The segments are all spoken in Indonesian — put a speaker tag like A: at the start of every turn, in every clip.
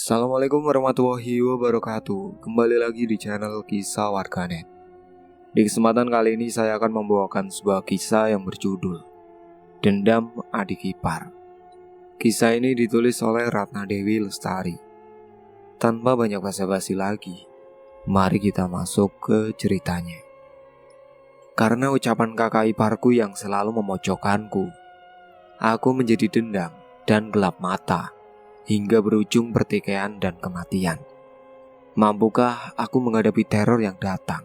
A: Assalamualaikum warahmatullahi wabarakatuh. Kembali lagi di channel Kisah Warganet. Di kesempatan kali ini saya akan membawakan sebuah kisah yang berjudul Dendam Adik Ipar. Kisah ini ditulis oleh Ratna Dewi Lestari. Tanpa banyak basa-basi lagi, mari kita masuk ke ceritanya. Karena ucapan kakak iparku yang selalu memojokkanku, aku menjadi dendam dan gelap mata hingga berujung pertikaian dan kematian. Mampukah aku menghadapi teror yang datang?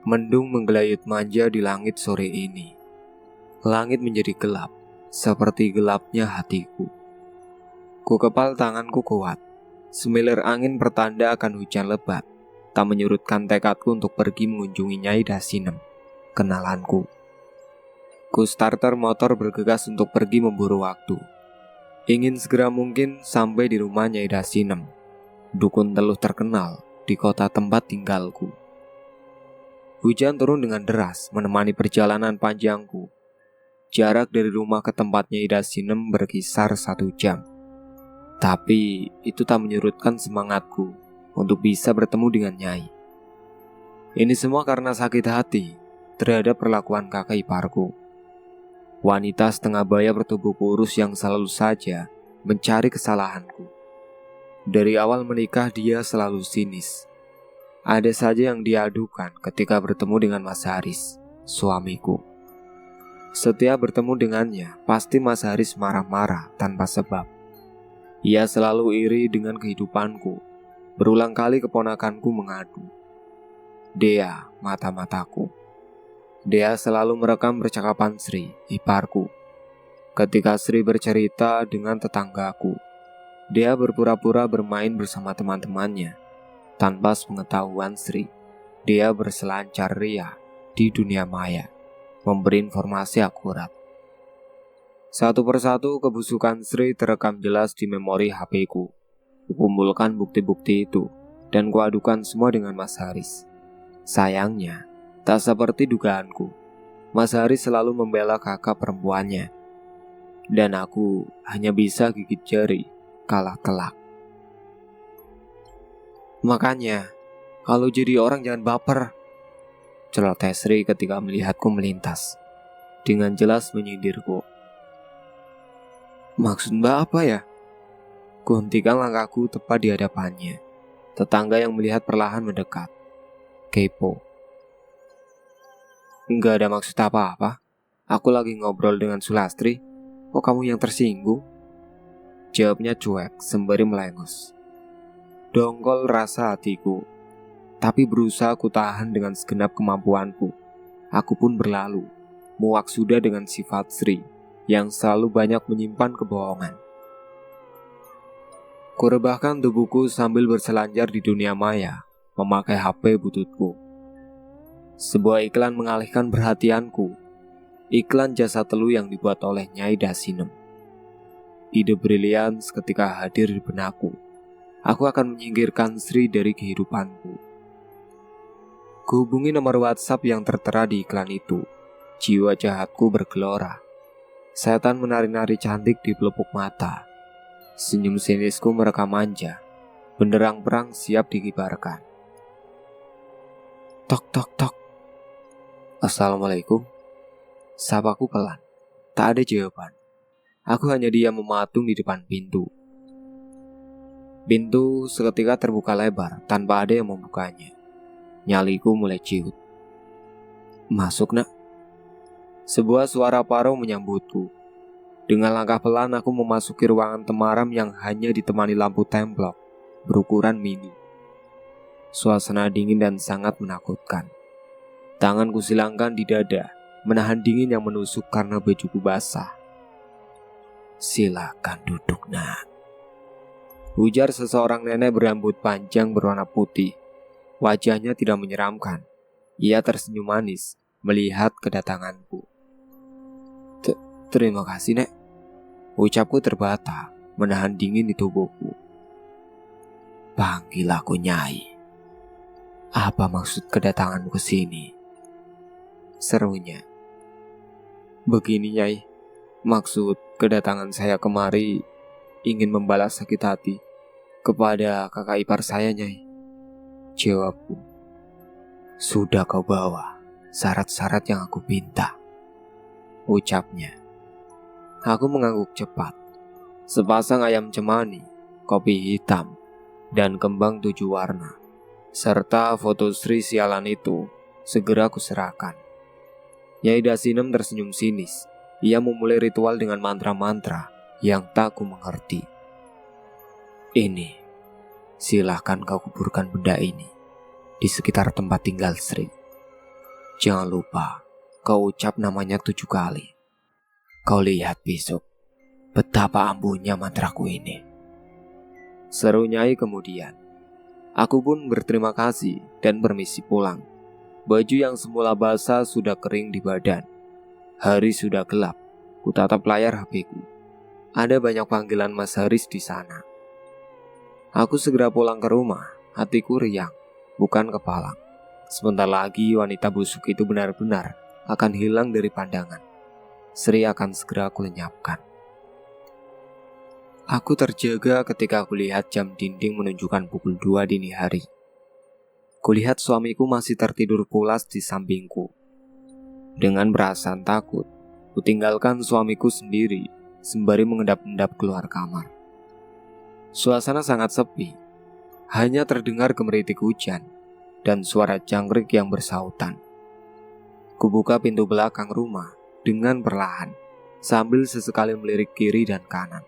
A: Mendung menggelayut manja di langit sore ini. Langit menjadi gelap, seperti gelapnya hatiku. Ku kepal tanganku kuat. Semilir angin pertanda akan hujan lebat tak menyurutkan tekadku untuk pergi mengunjungi Nyai Dasinem, kenalanku. Ku starter motor bergegas untuk pergi memburu waktu. Ingin segera mungkin sampai di rumah Nyai Dasinem, dukun teluh terkenal di kota tempat tinggalku. Hujan turun dengan deras menemani perjalanan panjangku. Jarak dari rumah ke tempat Nyai Dasinem berkisar 1 jam. Tapi itu tak menyurutkan semangatku untuk bisa bertemu dengan Nyai. Ini semua karena sakit hati terhadap perlakuan kakak iparku. Wanita setengah baya bertubuh kurus yang selalu saja mencari kesalahanku. Dari awal menikah dia selalu sinis. Ada saja yang diadukan ketika bertemu dengan Mas Haris, suamiku. Setiap bertemu dengannya, pasti Mas Haris marah-marah tanpa sebab. Ia selalu iri dengan kehidupanku. Berulang kali keponakanku mengadu. Dea, mata-mataku. Dea selalu merekam percakapan Sri, iparku. Ketika Sri bercerita dengan tetanggaku, Dea berpura-pura bermain bersama teman-temannya. Tanpa sepengetahuan Sri, Dea berselancar ria di dunia maya, memberi informasi akurat. Satu persatu kebusukan Sri terekam jelas di memori HP-ku. Kukumpulkan bukti-bukti itu dan kuadukan semua dengan Mas Haris. Sayangnya, tak seperti dugaanku. Mas Haris selalu membela kakak perempuannya. Dan aku hanya bisa gigit jari, kalah telak. Makanya, kalau jadi orang jangan baper, celoteh Sri ketika melihatku melintas. Dengan jelas menyindirku. Maksud Mbak apa ya? Kuhentikan langkahku tepat di hadapannya. Tetangga yang melihat perlahan mendekat. Kepo. Enggak ada maksud apa-apa. Aku lagi ngobrol dengan Sulastri. Kok kamu yang tersinggung? Jawabnya cuek sembari melengos. Dongkol rasa hatiku. Tapi berusaha ku tahan dengan segenap kemampuanku. Aku pun berlalu. Muak sudah dengan sifat Sri yang selalu banyak menyimpan kebohongan. Kurebahkan tubuhku sambil berselancar di dunia maya, memakai HP bututku. Sebuah iklan mengalihkan perhatianku. Iklan jasa teluh yang dibuat oleh Nyai Dasinem. Ide brilian seketika hadir di benakku. Aku akan menyingkirkan Sri dari kehidupanku. Kuhubungi nomor WhatsApp yang tertera di iklan itu. Jiwa jahatku bergelora. Setan menari-nari cantik di pelupuk mata. Senyum sinisku merekam manja. Benderang perang siap dikibarkan. Tok tok tok. Assalamualaikum. Sapaku pelan. Tak ada jawaban. Aku hanya diam mematung di depan pintu. Pintu seketika terbuka lebar tanpa ada yang membukanya. Nyaliku mulai ciut. Masuk nak. Sebuah suara parau menyambutku. Dengan langkah pelan aku memasuki ruangan temaram yang hanya ditemani lampu templok berukuran mini. Suasana dingin dan sangat menakutkan. Tanganku silangkan di dada, menahan dingin yang menusuk karena bajuku basah. Silakan duduk nak. Ujar seseorang nenek berambut panjang berwarna putih. Wajahnya tidak menyeramkan. Ia tersenyum manis melihat kedatanganku. Terima kasih nek. Ucapku terbata, menahan dingin di tubuhku. Panggil aku Nyai. Apa maksud kedatanganmu ke sini? serunya. Begini Nyai, maksud kedatangan saya kemari ingin membalas sakit hati kepada kakak ipar saya Nyai. Jawabku. Sudah kau bawa syarat-syarat yang aku minta, ucapnya. Aku mengangguk cepat. Sepasang ayam cemani, kopi hitam, dan kembang 7 warna, serta foto Sri sialan itu segera kuserahkan. Nyai Dasinem tersenyum sinis. Ia memulai ritual dengan mantra-mantra yang tak ku mengerti. Ini, silahkan kau kuburkan benda ini di sekitar tempat tinggal Sri. Jangan lupa kau ucap namanya 7 kali. Kau lihat besok betapa ampuhnya mantraku ini, seru Nyai kemudian. Aku pun berterima kasih dan permisi pulang. Baju yang semula basah sudah kering di badan. Hari sudah gelap. Kutatap layar HP-ku. Ada banyak panggilan Mas Haris di sana. Aku segera pulang ke rumah. Hatiku riang, bukan kepalang. Sebentar lagi wanita busuk itu benar-benar akan hilang dari pandangan. Sri akan segera aku lenyapkan. Aku terjaga ketika aku lihat jam dinding menunjukkan pukul 2 dini hari. Kulihat suamiku masih tertidur pulas di sampingku. Dengan perasaan takut, kutinggalkan suamiku sendiri sembari mengendap-endap keluar kamar. Suasana sangat sepi. Hanya terdengar gemeritik hujan dan suara jangkrik yang bersautan. Kubuka pintu belakang rumah dengan perlahan, sambil sesekali melirik kiri dan kanan.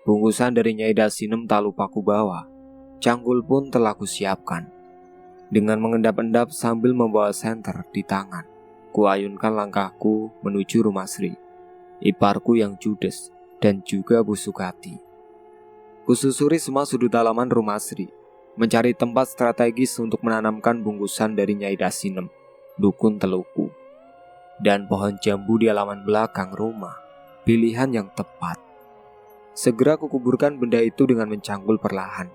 A: Bungkusan dari Nyai Dasinem tak lupa ku bawa. Cangkul pun telah kusiapkan. Dengan mengendap-endap sambil membawa senter di tangan, kuayunkan langkahku menuju rumah Sri, iparku yang judes dan juga busuk hati. Kususuri semua sudut halaman rumah Sri, mencari tempat strategis untuk menanamkan bungkusan dari Nyai Dasinem, dukun teluku, dan pohon jambu di halaman belakang rumah. Pilihan yang tepat. Segera kukuburkan benda itu dengan mencangkul perlahan.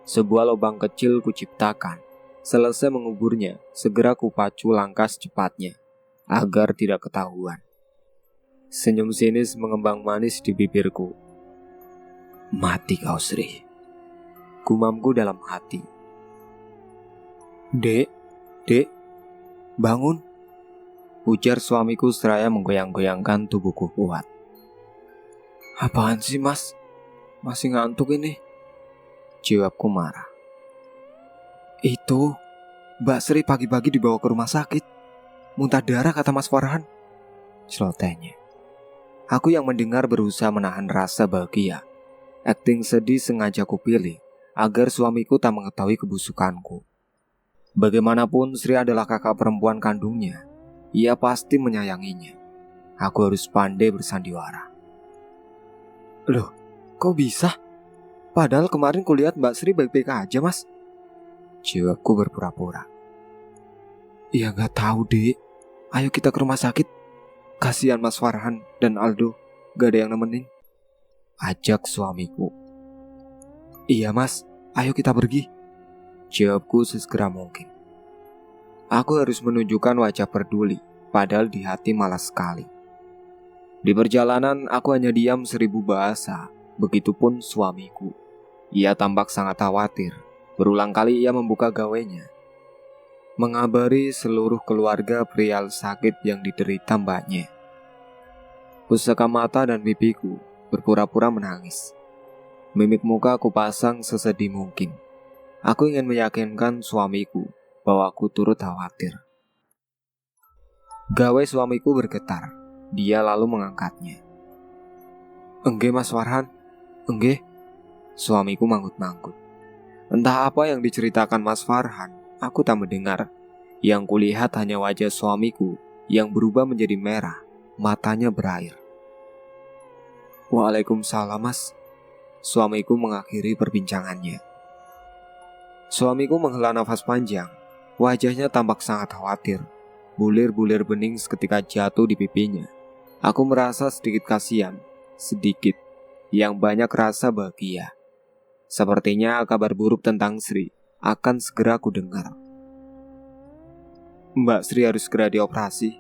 A: Sebuah lubang kecil kuciptakan. Selesai menguburnya, segera kupacu langkah secepatnya, agar tidak ketahuan. Senyum sinis mengembang manis di bibirku. Mati kau Sri, gumamku dalam hati. Dek, bangun, ujar suamiku seraya menggoyang-goyangkan tubuhku kuat. Apaan sih mas? Masih ngantuk ini? Jawabku marah. Itu, Mbak Sri pagi-pagi dibawa ke rumah sakit. Muntah darah kata Mas Farhan, celotehnya. Aku yang mendengar berusaha menahan rasa bahagia. Akting sedih sengaja kupilih agar suamiku tak mengetahui kebusukanku. Bagaimanapun Sri adalah kakak perempuan kandungnya. Ia pasti menyayanginya. Aku harus pandai bersandiwara. Loh, kok bisa? Padahal kemarin kulihat Mbak Sri baik-baik aja mas, jawabku berpura-pura. Ya gak tahu dek. Ayo kita ke rumah sakit. Kasihan Mas Farhan dan Aldo, gak ada yang nemenin, ajak suamiku. Iya mas, ayo kita pergi, jawabku sesegera mungkin. Aku harus menunjukkan wajah peduli, padahal di hati malas sekali. Di perjalanan aku hanya diam 1000 bahasa. Begitupun suamiku. Ia tampak sangat khawatir. Berulang kali ia membuka gawainya, mengabari seluruh keluarga perihal sakit yang diderita mbaknya. Kuseka mata dan pipiku berpura-pura menangis. Mimik muka aku pasang sesedih mungkin. Aku ingin meyakinkan suamiku bahwa aku turut khawatir. Gawai suamiku bergetar. Dia lalu mengangkatnya. Enggak Mas Farhan, enggak. Suamiku manggut-manggut. Entah apa yang diceritakan Mas Farhan, aku tak mendengar. Yang kulihat hanya wajah suamiku yang berubah menjadi merah, matanya berair. Waalaikumsalam mas. Suamiku mengakhiri perbincangannya. Suamiku menghela nafas panjang. Wajahnya tampak sangat khawatir. Bulir-bulir bening seketika jatuh di pipinya. Aku merasa sedikit kasihan, sedikit, yang banyak rasa bahagia. Sepertinya kabar buruk tentang Sri akan segera aku dengar. Mbak Sri harus segera dioperasi.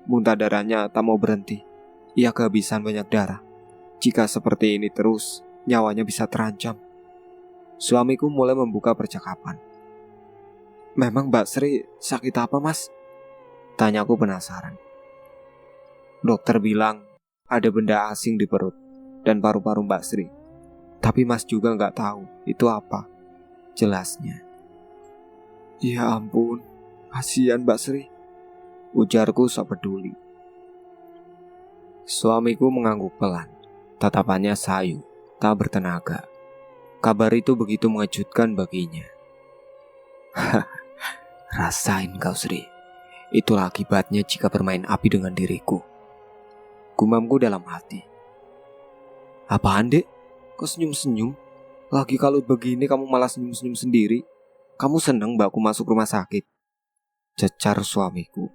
A: muntah darahnya tak mau berhenti. Ia kehabisan banyak darah. Jika seperti ini terus, nyawanya bisa terancam. Suamiku mulai membuka percakapan. Memang Mbak Sri sakit apa, Mas? Tanyaku penasaran. Dokter bilang ada benda asing di perut dan paru-paru Mbak Sri. Tapi Mas juga nggak tahu itu apa. Jelasnya. Ya ampun, kasihan Mbak Sri. Ujarku sok peduli. Suamiku mengangguk pelan. Tatapannya sayu, tak bertenaga. Kabar itu begitu mengejutkan baginya. Rasain kau Sri. Itulah akibatnya jika bermain api dengan diriku. Gumamku dalam hati. Apaan dek? Kau senyum-senyum? Lagi kalau begini kamu malah senyum-senyum sendiri. Kamu seneng mbakku masuk rumah sakit? Cecar suamiku.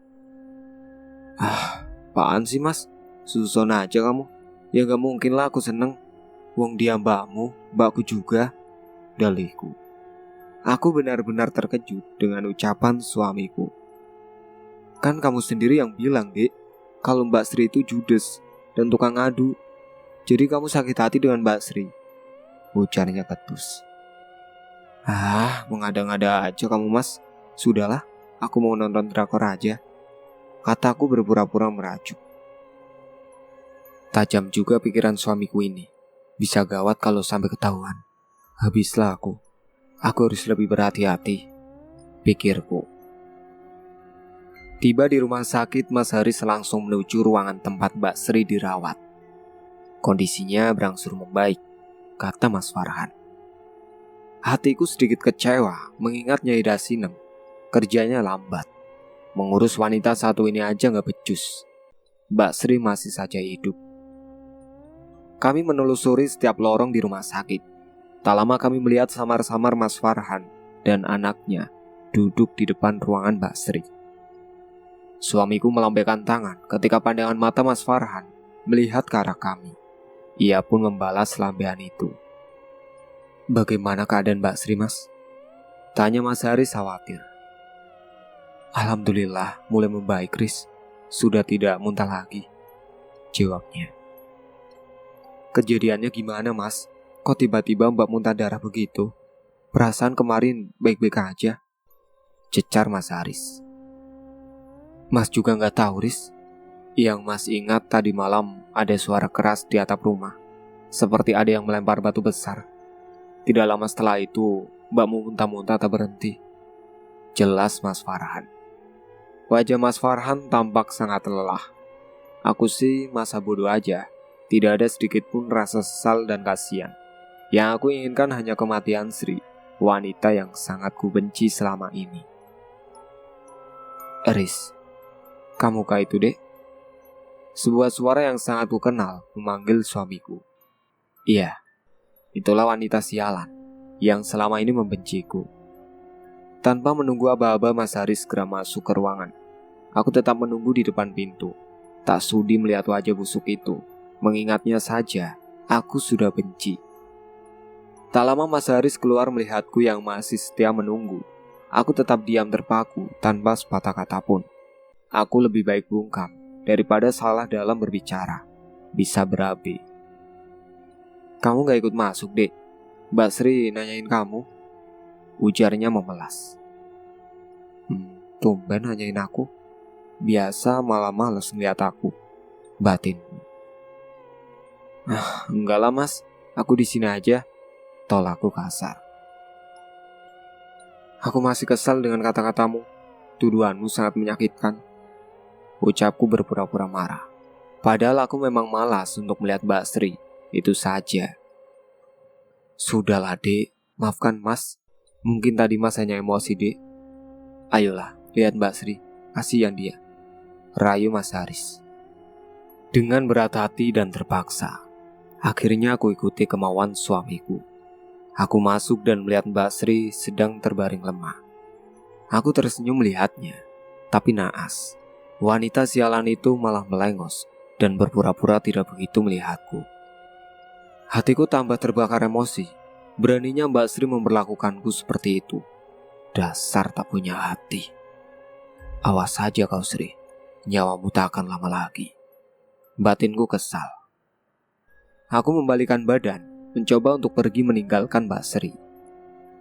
A: Apaan sih mas? Susun aja kamu. Ya gak mungkin lah aku seneng. Wong dia mbakmu, mbakku juga. Dalihku. Aku benar-benar terkejut dengan ucapan suamiku. Kan kamu sendiri yang bilang dek, kalau Mbak Sri itu judes dan tukang ngadu. Jadi kamu sakit hati dengan Mbak Sri. Ujarnya ketus. Mengada-ngada aja kamu mas. Sudahlah, aku mau nonton drakor aja. Kataku berpura-pura merajuk. Tajam juga pikiran suamiku ini. Bisa gawat kalau sampai ketahuan. Habislah aku. Aku harus lebih berhati-hati, pikirku. Tiba di rumah sakit, Mas Haris langsung menuju ruangan tempat Mbak Sri dirawat. Kondisinya berangsur membaik, kata Mas Farhan. Hatiku sedikit kecewa mengingat Nyai Dasinem. Kerjanya lambat. Mengurus wanita satu ini aja gak becus. Mbak Sri masih saja hidup. Kami menelusuri setiap lorong di rumah sakit. Tak lama kami melihat samar-samar Mas Farhan dan anaknya duduk di depan ruangan Mbak Sri. Suamiku melambaikan tangan ketika pandangan mata Mas Farhan melihat ke arah kami. Ia pun membalas lambaian itu. Bagaimana keadaan Mbak Sri, Mas? Tanya Mas Haris khawatir. Alhamdulillah mulai membaik, Riz. Sudah tidak muntah lagi, jawabnya. Kejadiannya gimana, Mas? Kok tiba-tiba Mbak muntah darah begitu? Perasaan kemarin baik-baik aja, cecar Mas Haris. Mas juga gak tahu, Riz. Yang Mas ingat tadi malam ada suara keras di atap rumah. Seperti ada yang melempar batu besar. Tidak lama setelah itu, Mbakmu muntah-muntah tak berhenti. Jelas Mas Farhan. Wajah Mas Farhan tampak sangat lelah. Aku sih masa bodoh aja. Tidak ada sedikit pun rasa sesal dan kasihan. Yang aku inginkan hanya kematian Sri, wanita yang sangat kubenci selama ini. Riz, kamu kah itu dek? Sebuah suara yang sangat kukenal memanggil suamiku. Iya, itulah wanita sialan yang selama ini membenciku. Tanpa menunggu aba-aba Mas Haris segera masuk ke ruangan. Aku tetap menunggu di depan pintu. Tak sudi melihat wajah busuk itu. Mengingatnya saja, aku sudah benci. Tak lama Mas Haris keluar melihatku yang masih setia menunggu. Aku tetap diam terpaku tanpa sepatah kata pun. Aku lebih baik bungkam daripada salah dalam berbicara. Bisa berabe. Kamu gak ikut masuk dek? Mbak Sri nanyain kamu, ujarnya memelas. Tumben nanyain aku. Biasa malah males ngeliat aku, batin. Enggak lah mas, aku di sini aja, tolakku kasar. Aku masih kesal dengan kata-katamu. Tuduhanmu sangat menyakitkan. Ucapku berpura-pura marah. Padahal aku memang malas untuk melihat Mbak Sri. Itu saja. Sudahlah dek, maafkan mas. Mungkin tadi mas hanya emosi dek. Ayolah, lihat Mbak Sri. Kasihan dia, rayu Mas Haris. Dengan berat hati dan terpaksa, akhirnya aku ikuti kemauan suamiku. Aku masuk dan melihat Mbak Sri sedang terbaring lemah. Aku tersenyum melihatnya, tapi naas. Wanita sialan itu malah melengos dan berpura-pura tidak begitu melihatku. Hatiku tambah terbakar emosi. Beraninya Mbak Sri memperlakukanku seperti itu. Dasar tak punya hati. Awas saja kau Sri. nyawamu tak akan lama lagi. Batinku kesal. Aku membalikan badan, mencoba untuk pergi meninggalkan Mbak Sri.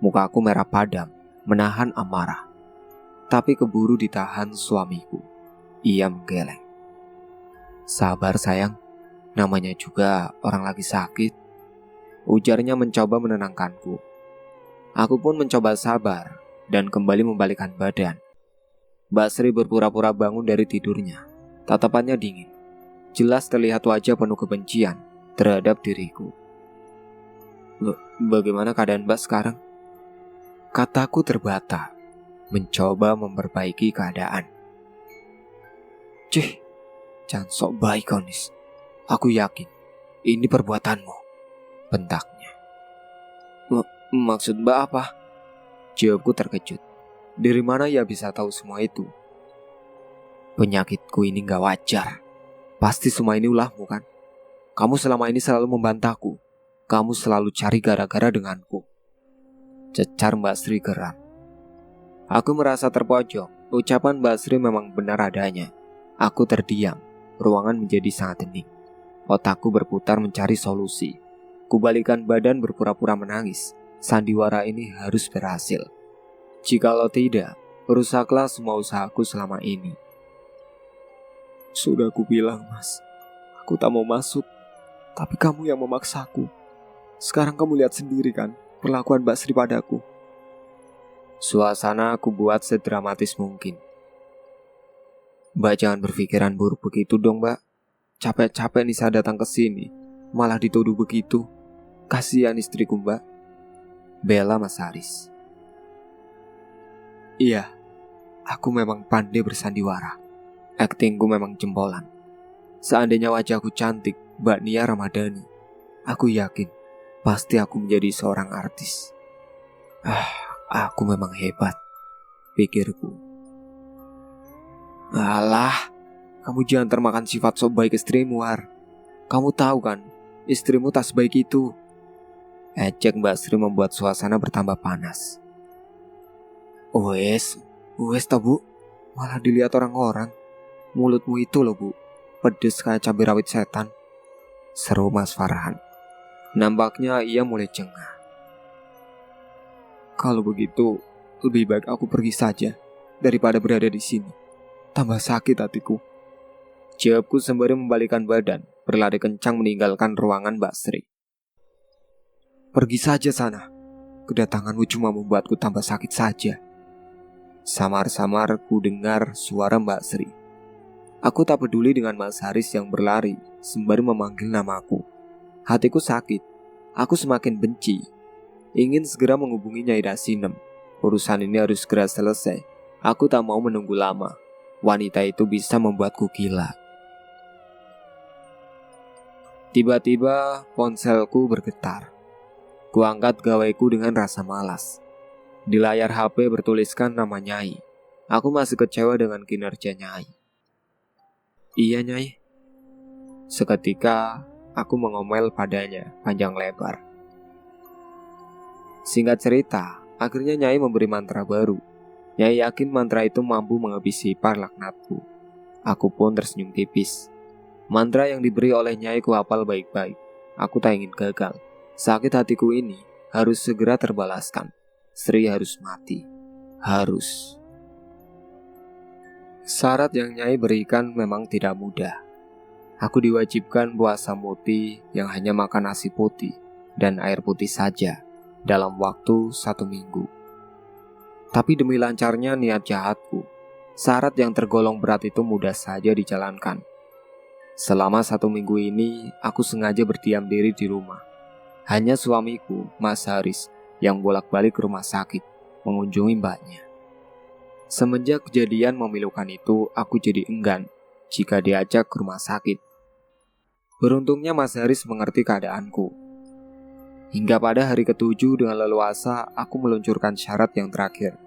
A: Mukaku merah padam, menahan amarah. Tapi keburu ditahan suamiku. Ia menggeleng. Sabar sayang, namanya juga orang lagi sakit. Ujarnya mencoba menenangkanku. Aku pun mencoba sabar dan kembali membalikkan badan. Mbak Sri berpura-pura bangun dari tidurnya. Tatapannya dingin. Jelas terlihat wajah penuh kebencian terhadap diriku. Bagaimana keadaan Mbak sekarang? Kataku terbata, mencoba memperbaiki keadaan. Cih, jangan sok baik kau Nis. Aku yakin ini perbuatanmu, bentaknya. Maksud Mbak apa? Jawabku terkejut. Dari mana ia bisa tahu semua itu? Penyakitku ini gak wajar. Pasti semua ini ulahmu kan? Kamu selama ini selalu membantahku. Kamu selalu cari gara-gara denganku. Cecar Mbak Sri geram. Aku merasa terpojok. Ucapan Mbak Sri memang benar adanya. Aku terdiam. Ruangan menjadi sangat hening. Otakku berputar mencari solusi. Kubalikan badan berpura-pura menangis. Sandiwara ini harus berhasil. Jikalau tidak, rusaklah semua usahaku selama ini. Sudah aku bilang mas, aku tak mau masuk. Tapi kamu yang memaksaku. Sekarang kamu lihat sendiri kan perlakuan Mbak Sri padaku. Suasana aku buat sedramatis mungkin. Mbak jangan berpikiran buruk begitu dong Mbak. Capek-capek Nisa datang ke sini, malah dituduh begitu. Kasihan istriku Mbak. Bela Mas Haris. Iya, aku memang pandai bersandiwara. Aktingku memang jempolan. Seandainya wajahku cantik, Mbak Nia Ramadhani, aku yakin pasti aku menjadi seorang artis. Aku memang hebat, pikirku. Alah, kamu jangan termakan sifat sok baik istrimu, Har. Kamu tahu kan, istrimu tak sebaik itu. Ejek Mbak Sri membuat suasana bertambah panas. Wes toh bu, malah dilihat orang-orang. Mulutmu itu loh bu, pedes kayak cabai rawit setan. Seru Mas Farhan. Nampaknya ia mulai jengah. Kalau begitu, lebih baik aku pergi saja daripada berada di sini. Tambah sakit hatiku. Jawabku sembari membalikan badan, berlari kencang meninggalkan ruangan Mbak Sri. Pergi saja sana. Kedatanganmu cuma membuatku tambah sakit saja. Samar-samar ku dengar suara Mbak Sri. Aku tak peduli dengan Mas Haris yang berlari sembari memanggil namaku. Hatiku sakit. Aku semakin benci. Ingin segera menghubungi Nyai Dasinem. Urusan ini harus segera selesai. Aku tak mau menunggu lama. Wanita itu bisa membuatku gila. Tiba-tiba ponselku bergetar. Kuangkat gawaiku dengan rasa malas. Di layar HP bertuliskan nama Nyai. Aku masih kecewa dengan kinerja Nyai. Iya Nyai. Seketika aku mengomel padanya panjang lebar. Singkat cerita, akhirnya Nyai memberi mantra baru. Nyai yakin mantra itu mampu menghabisi par laknatku. Aku pun tersenyum tipis. Mantra yang diberi oleh Nyai ku hafal baik-baik. Aku tak ingin gagal. Sakit hatiku ini harus segera terbalaskan. Sri harus mati. Harus. Syarat yang Nyai berikan memang tidak mudah. Aku diwajibkan puasa muti yang hanya makan nasi putih dan air putih saja dalam waktu 1 minggu. Tapi demi lancarnya niat jahatku, syarat yang tergolong berat itu mudah saja dijalankan. Selama 1 minggu ini, aku sengaja berdiam diri di rumah. Hanya suamiku, Mas Haris, yang bolak-balik ke rumah sakit mengunjungi mbaknya. Semenjak kejadian memilukan itu, aku jadi enggan jika diajak ke rumah sakit. Beruntungnya Mas Haris mengerti keadaanku. Hingga pada hari ke-7 dengan leluasa, aku meluncurkan syarat yang terakhir,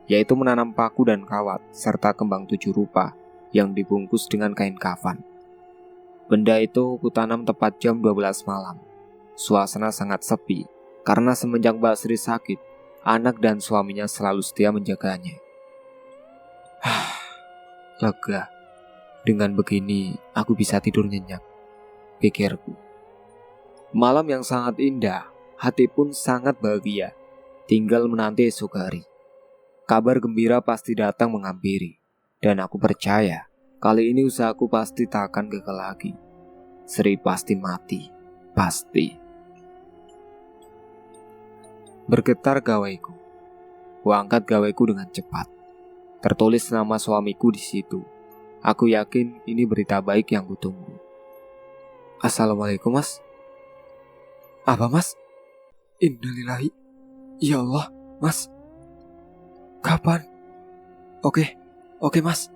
A: yaitu menanam paku dan kawat serta kembang 7 rupa yang dibungkus dengan kain kafan. Benda itu kutanam tepat jam 12 malam. Suasana sangat sepi karena semenjak Mbak Sri sakit, anak dan suaminya selalu setia menjaganya. Lega. Dengan begini, aku bisa tidur nyenyak, pikirku. Malam yang sangat indah, hati pun sangat bahagia. Tinggal menanti esok hari. Kabar gembira pasti datang menghampiri. Dan aku percaya, kali ini usahaku pasti tak akan gagal lagi. Sri pasti mati. Pasti. Bergetar gawaiku. Kuangkat gawaiku dengan cepat. Tertulis nama suamiku di situ. Aku yakin ini berita baik yang kutunggu. Assalamualaikum, Mas. Apa, Mas? Innalillahi. Ya Allah, Mas. Kapan? Oke, Mas.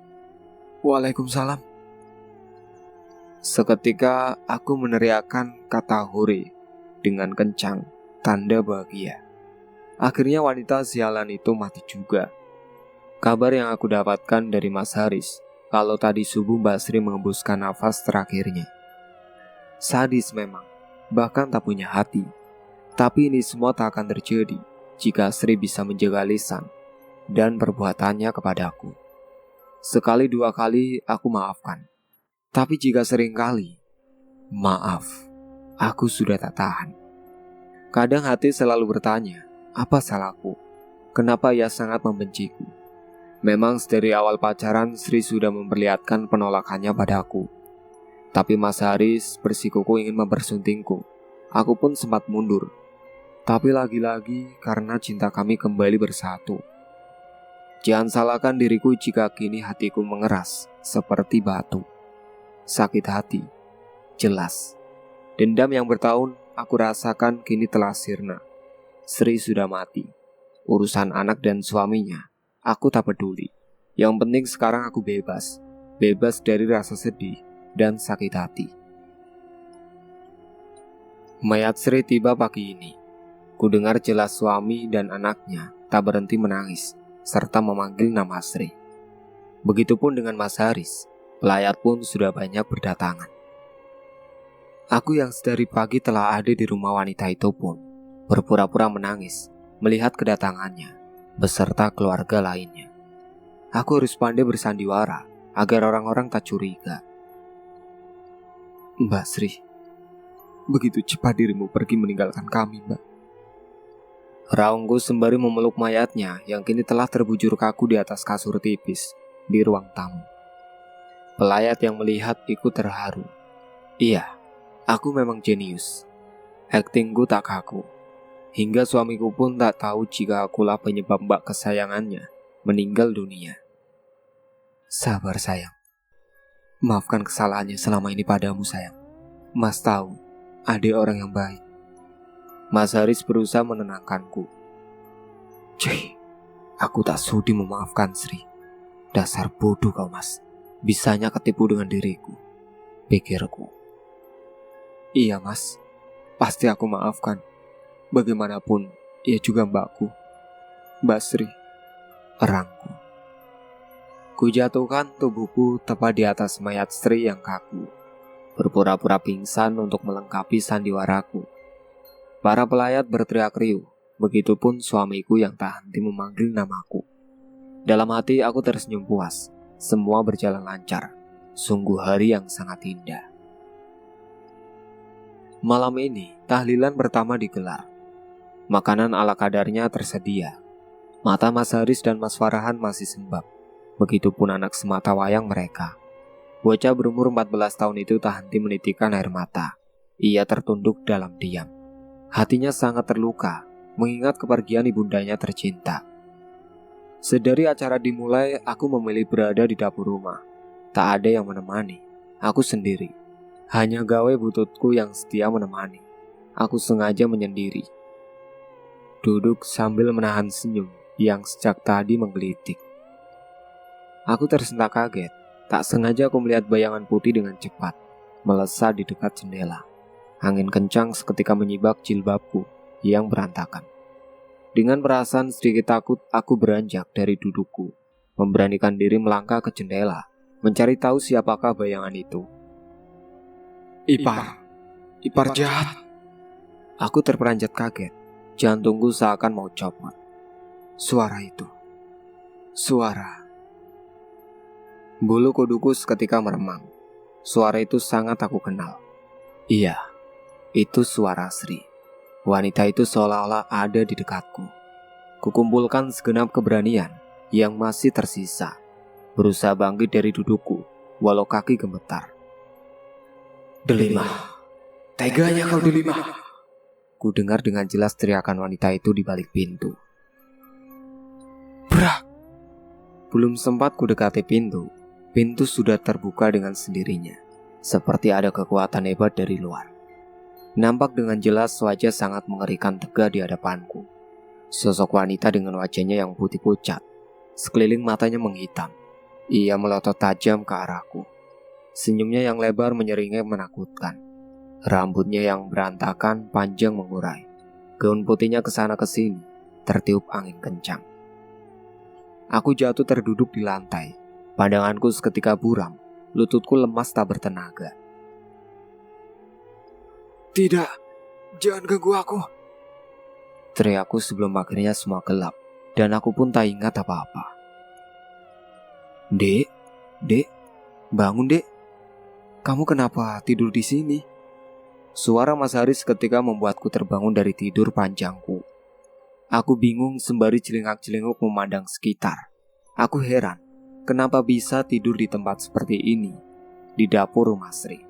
A: Waalaikumsalam. Seketika aku meneriakkan kata hore dengan kencang, tanda bahagia. Akhirnya wanita sialan itu mati juga. Kabar yang aku dapatkan dari Mas Haris, kalau tadi subuh Mbak Sri mengembuskan nafas terakhirnya. Sadis memang, bahkan tak punya hati. Tapi ini semua tak akan terjadi jika Sri bisa menjaga lisan dan perbuatannya kepadaku. Sekali dua kali aku maafkan. Tapi jika sering kali, maaf, aku sudah tak tahan. Kadang hati selalu bertanya, apa salahku? Kenapa ia sangat membenciku? Memang dari awal pacaran Sri sudah memperlihatkan penolakannya padaku. Tapi Mas Haris bersikuku ingin mempersuntingku. Aku pun sempat mundur. Tapi lagi-lagi karena cinta kami kembali bersatu. Jangan salahkan diriku jika kini hatiku mengeras seperti batu. Sakit hati, jelas. Dendam yang bertahun aku rasakan kini telah sirna. Sri sudah mati. Urusan anak dan suaminya, aku tak peduli. Yang penting sekarang aku bebas. Bebas dari rasa sedih dan sakit hati. Mayat Sri tiba pagi ini. Kudengar jelas suami dan anaknya tak berhenti menangis, serta memanggil nama Sri. Begitupun dengan Mas Haris. Pelayat pun sudah banyak berdatangan. Aku yang sedari pagi telah ada di rumah wanita itu pun berpura-pura menangis melihat kedatangannya beserta keluarga lainnya. Aku harus pandai bersandiwara agar orang-orang tak curiga. Mbak Sri, begitu cepat dirimu pergi meninggalkan kami, Mbak. Raungku sembari memeluk mayatnya yang kini telah terbujur kaku di atas kasur tipis di ruang tamu. Pelayat yang melihat ikut terharu. Iya, aku memang jenius. Aktingku tak kaku. Hingga suamiku pun tak tahu jika akulah penyebab mbak kesayangannya meninggal dunia. Sabar sayang. Maafkan kesalahannya selama ini padamu sayang. Mas tahu, ada orang yang baik. Mas Haris berusaha menenangkanku. Cih, aku tak sudi memaafkan Sri. Dasar bodoh kau Mas. Bisanya ketipu dengan diriku, pikirku. Iya Mas, pasti aku maafkan. Bagaimanapun, ia juga mbakku, Mbak Sri, erangku. Kujatuhkan tubuhku tepat di atas mayat Sri yang kaku, berpura-pura pingsan untuk melengkapi sandiwaraku. Para pelayat berteriak riuh, begitupun suamiku yang tak henti memanggil namaku. Dalam hati aku tersenyum puas. Semua berjalan lancar. Sungguh hari yang sangat indah. Malam ini, tahlilan pertama digelar. Makanan ala kadarnya tersedia. Mata Mas Haris dan Mas Farahan masih sembab. Begitupun anak sematawayang mereka. Bocah berumur 14 tahun itu tak henti menitikan air mata. Ia tertunduk dalam diam. Hatinya sangat terluka, mengingat kepergian ibundanya tercinta. Sedari acara dimulai, aku memilih berada di dapur rumah. Tak ada yang menemani, aku sendiri. Hanya gawe bututku yang setia menemani. Aku sengaja menyendiri. Duduk sambil menahan senyum yang sejak tadi menggelitik. Aku tersentak kaget. Tak sengaja aku melihat bayangan putih dengan cepat melesat di dekat jendela. Angin kencang seketika menyibak jilbabku yang berantakan. Dengan perasaan sedikit takut, aku beranjak dari dudukku, memberanikan diri melangkah ke jendela, mencari tahu siapakah bayangan itu. Ipar jahat. Aku terperanjat kaget, jantungku seakan mau copot. Suara itu, suara. Bulu kuduku seketika meremang. Suara itu sangat aku kenal. Iya, itu suara Sri. Wanita itu seolah-olah ada di dekatku. Kukumpulkan segenap keberanian yang masih tersisa, berusaha bangkit dari dudukku, walau kaki gemetar. Delima, teganya kau Delima. Ku dengar dengan jelas teriakan wanita itu di balik pintu. Brak! Belum sempat ku dekati pintu, pintu sudah terbuka dengan sendirinya, seperti ada kekuatan hebat dari luar. Nampak dengan jelas wajah sangat mengerikan tegak di hadapanku. Sosok wanita dengan wajahnya yang putih pucat, sekeliling matanya menghitam. Ia melotot tajam ke arahku. Senyumnya yang lebar menyeringai menakutkan. Rambutnya yang berantakan panjang mengurai. Gaun putihnya kesana kesini, tertiup angin kencang. Aku jatuh terduduk di lantai. Pandanganku seketika buram, lututku lemas tak bertenaga. Tidak, jangan ganggu aku. Teriakku sebelum akhirnya semua gelap, dan aku pun tak ingat apa-apa. Dek, bangun dek. Kamu kenapa tidur di sini? Suara Mas Haris seketika membuatku terbangun dari tidur panjangku. Aku bingung sembari celingak-celinguk memandang sekitar. Aku heran, kenapa bisa tidur di tempat seperti ini, di dapur rumah Sri.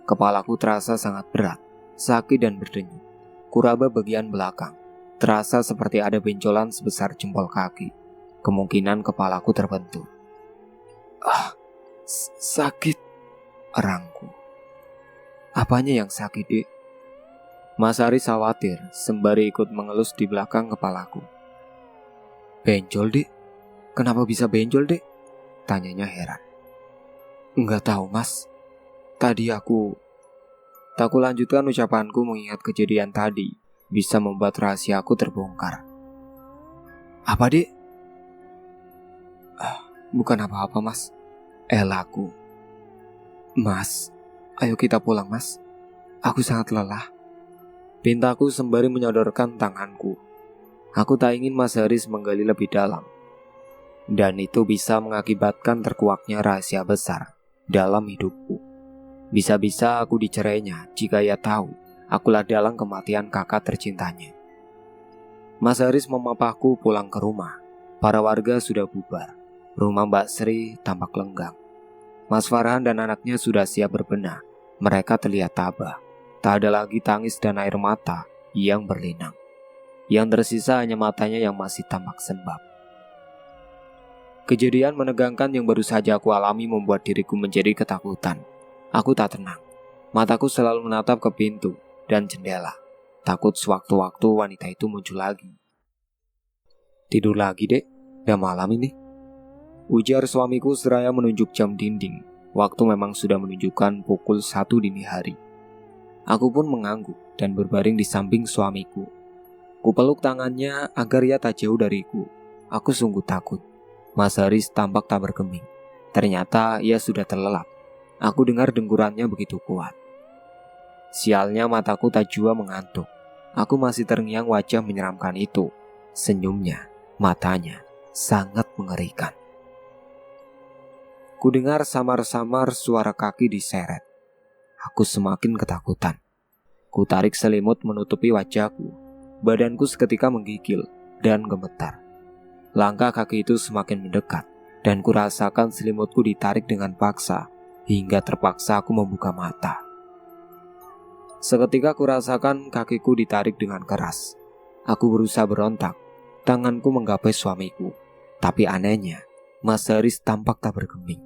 A: Kepalaku terasa sangat berat, sakit dan berdenyut. Kuraba bagian belakang, terasa seperti ada benjolan sebesar jempol kaki. Kemungkinan kepalaku terbentur. Sakit, erangku. Apanya yang sakit, dek? Mas Haris khawatir sembari ikut mengelus di belakang kepalaku. Benjol, dek? Kenapa bisa benjol, dek? Tanyanya heran. Enggak tahu, mas. Tadi aku... Tak kulanjutkan ucapanku mengingat kejadian tadi bisa membuat rahasiaku terbongkar. Apa, dek? Bukan apa-apa, mas. Elaku. Mas, ayo kita pulang, mas. Aku sangat lelah. Pintaku sembari menyodorkan tanganku. Aku tak ingin Mas Haris menggali lebih dalam. Dan itu bisa mengakibatkan terkuaknya rahasia besar dalam hidupku. Bisa-bisa aku dicerainya jika ia tahu akulah dalang kematian kakak tercintanya. Mas Haris memapahku pulang ke rumah. Para warga sudah bubar. Rumah Mbak Sri tampak lenggang. Mas Farhan dan anaknya sudah siap berbenah. Mereka terlihat tabah. Tak ada lagi tangis dan air mata yang berlinang. Yang tersisa hanya matanya yang masih tampak sembab. Kejadian menegangkan yang baru saja aku alami membuat diriku menjadi ketakutan. Aku tak tenang. Mataku selalu menatap ke pintu dan jendela. Takut sewaktu-waktu wanita itu muncul lagi. Tidur lagi, dek. Udah malam ini. Ujar suamiku seraya menunjuk jam dinding. Waktu memang sudah menunjukkan pukul 1 dini hari. Aku pun mengangguk dan berbaring di samping suamiku. Kupeluk tangannya agar ia tak jauh dariku. Aku sungguh takut. Mas Haris tampak tak bergeming. Ternyata ia sudah terlelap. Aku dengar dengkurannya begitu kuat. Sialnya mataku tak jua mengantuk. Aku masih terngiang wajah menyeramkan itu. Senyumnya, matanya, sangat mengerikan. Kudengar samar-samar suara kaki diseret. Aku semakin ketakutan. Ku tarik selimut menutupi wajahku. Badanku seketika menggigil dan gemetar. Langkah kaki itu semakin mendekat, dan kurasakan selimutku ditarik dengan paksa, hingga terpaksa aku membuka mata. Seketika kurasakan kakiku ditarik dengan keras. Aku berusaha berontak, tanganku menggapai suamiku. Tapi anehnya, Mas Haris tampak tak bergeming.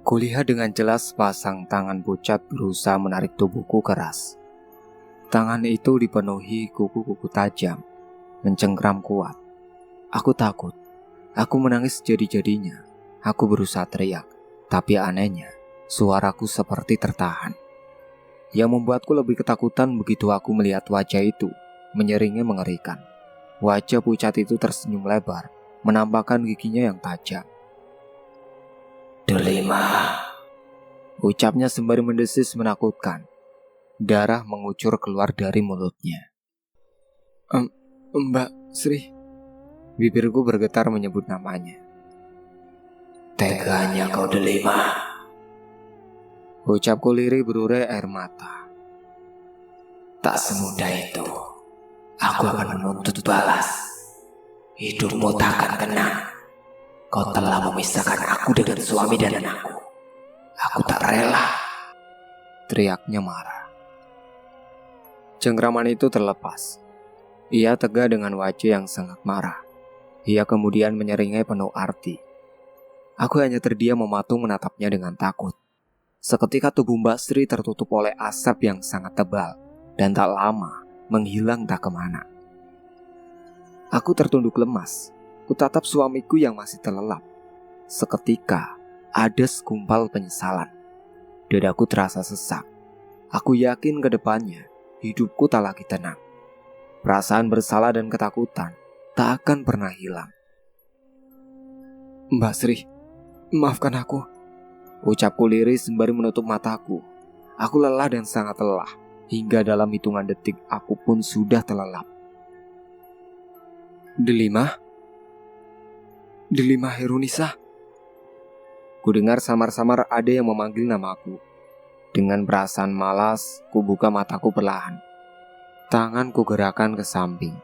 A: Kulihat dengan jelas pasang tangan pucat berusaha menarik tubuhku keras. Tangan itu dipenuhi kuku-kuku tajam, mencengkram kuat. Aku takut. Aku menangis jadi-jadinya. Aku berusaha teriak, tapi anehnya, suaraku seperti tertahan. Yang membuatku lebih ketakutan begitu aku melihat wajah itu, menyeringai mengerikan. Wajah pucat itu tersenyum lebar, menampakkan giginya yang tajam. Delima, ucapnya sembari mendesis menakutkan. Darah mengucur keluar dari mulutnya. Mbak Sri. Bibirku bergetar menyebut namanya.
B: Teganya kau Delima,
A: ucapku lirih berurai air mata.
B: tak semudah itu. Aku akan menuntut balas. Hidupmu tak akan tenang. Kau telah memisahkan aku dengan suami dan anakku. Aku tak rela.
A: Teriaknya marah. Cengkraman itu terlepas. Ia tegak dengan wajah yang sangat marah. Ia kemudian menyeringai penuh arti. Aku hanya terdiam mematung menatapnya dengan takut. Seketika tubuh Mbak Sri tertutup oleh asap yang sangat tebal dan tak lama menghilang tak kemana. Aku tertunduk lemas. Kutatap suamiku yang masih terlelap. Seketika ada segumpal penyesalan. Dadaku terasa sesak. Aku yakin ke depannya hidupku tak lagi tenang. Perasaan bersalah dan ketakutan tak akan pernah hilang. Mbak Sri, maafkan aku, ucapku lirih sembari menutup mataku. Aku lelah dan sangat lelah. Hingga dalam hitungan detik aku pun sudah terlelap. Delima Herunisa. Ku dengar samar-samar ada yang memanggil namaku. Dengan perasaan malas, ku buka mataku perlahan. Tangan ku gerakkan ke samping.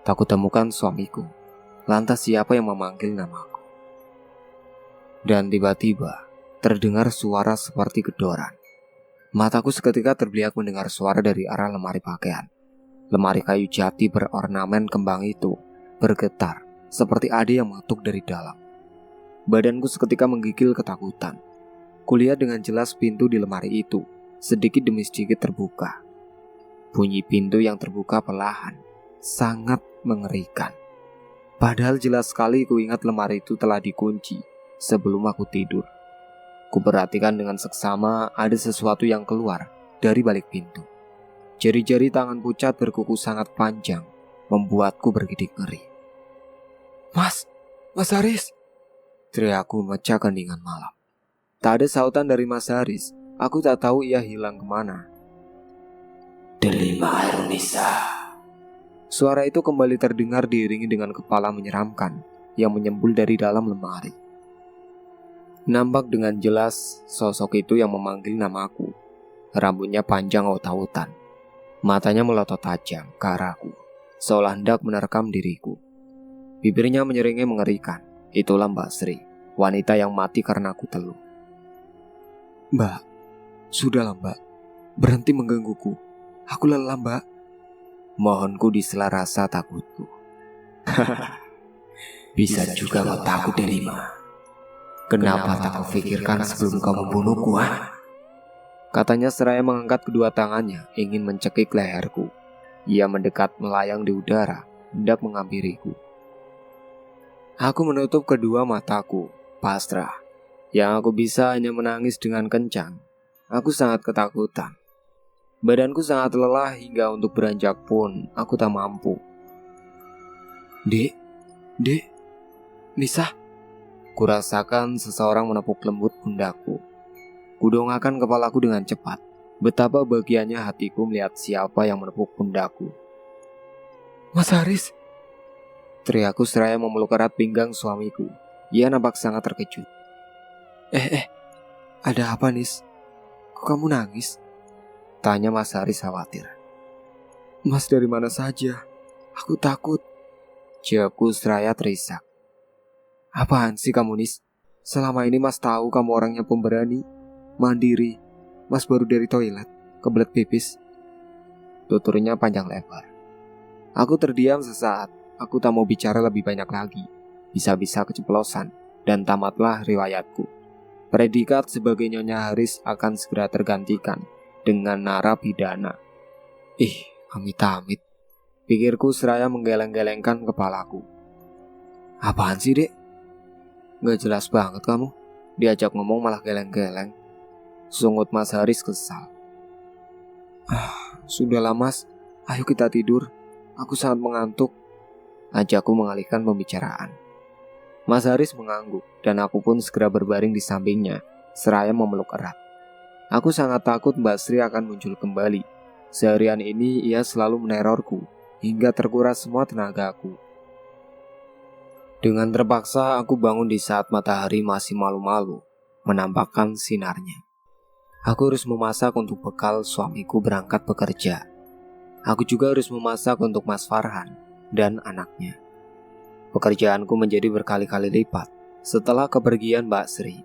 A: Tak kutemukan suamiku. Lantas siapa yang memanggil namaku? Dan tiba-tiba terdengar suara seperti gedoran. Mataku seketika terbiak mendengar suara dari arah lemari pakaian. Lemari kayu jati berornamen kembang itu bergetar seperti ada yang mengetuk dari dalam. Badanku seketika menggigil ketakutan. Kulihat dengan jelas pintu di lemari itu sedikit demi sedikit terbuka. Bunyi pintu yang terbuka perlahan sangat mengerikan. Padahal jelas sekali ku ingat lemari itu telah dikunci sebelum aku tidur. Kuperhatikan dengan seksama ada sesuatu yang keluar dari balik pintu. Jari-jari tangan pucat berkuku sangat panjang membuatku bergidik ngeri. Mas Haris, teriakku memecah keningan malam. Tak ada sautan dari Mas Haris. Aku tak tahu ia hilang kemana.
B: Delima Herunisa.
A: Suara itu kembali terdengar diiringi dengan kepala menyeramkan yang menyembul dari dalam lemari. Nampak dengan jelas sosok itu yang memanggil namaku. Rambutnya panjang aut-autan. Matanya melotot tajam ke arahku, seolah hendak menerkam diriku. Bibirnya menyeringai mengerikan. Itulah Mbak Sri, wanita yang mati karena aku teluh. Mbak, sudahlah Mbak, berhenti menggangguku. Aku lelah Mbak. Mohonku di sela rasa takutku.
B: Bisa juga kau takut Delima. Kenapa tak kau pikirkan sebelum kau membunuhku,
A: Katanya seraya mengangkat kedua tangannya ingin mencekik leherku. Ia mendekat melayang di udara, hendak menghampiriku. Aku menutup kedua mataku, pasrah. Yang aku bisa hanya menangis dengan kencang. Aku sangat ketakutan. Badanku sangat lelah hingga untuk beranjak pun aku tak mampu. Dek, Nisa. Kurasakan seseorang menepuk lembut pundakku. Kudongakkan kepalaku dengan cepat. Betapa bahagianya hatiku melihat siapa yang menepuk pundakku. Mas Haris, teriakku seraya memeluk erat pinggang suamiku. Ia nampak sangat terkejut. Ada apa Nis? Kok kamu nangis? Tanya Mas Haris khawatir. Mas dari mana saja? Aku takut. Jawabku seraya terisak. Apaan sih kamu Nis? Selama ini Mas tahu kamu orangnya pemberani, mandiri. Mas baru dari toilet, kebelet pipis. Tuturnya panjang lebar. Aku terdiam sesaat. Aku tak mau bicara lebih banyak lagi. Bisa-bisa keceplosan. Dan tamatlah riwayatku. Predikat sebagai Nyonya Haris akan segera tergantikan dengan narapidana. Amit-amit. Pikirku seraya menggeleng-gelengkan kepalaku. Apaan sih dek? Gak jelas banget kamu. Diajak ngomong malah geleng-geleng. Sungut Mas Haris kesal. Sudahlah mas, ayo kita tidur. Aku sangat mengantuk. Ajakku mengalihkan pembicaraan. Mas Haris mengangguk dan aku pun segera berbaring di sampingnya, seraya memeluk erat. Aku sangat takut Mbak Sri akan muncul kembali. Seharian ini ia selalu menerorku hingga terkuras semua tenagaku. Dengan terpaksa aku bangun di saat matahari masih malu-malu menampakkan sinarnya. Aku harus memasak untuk bekal suamiku berangkat bekerja. Aku juga harus memasak untuk Mas Farhan dan anaknya. Pekerjaanku menjadi berkali-kali lipat setelah kepergian Mbak Sri.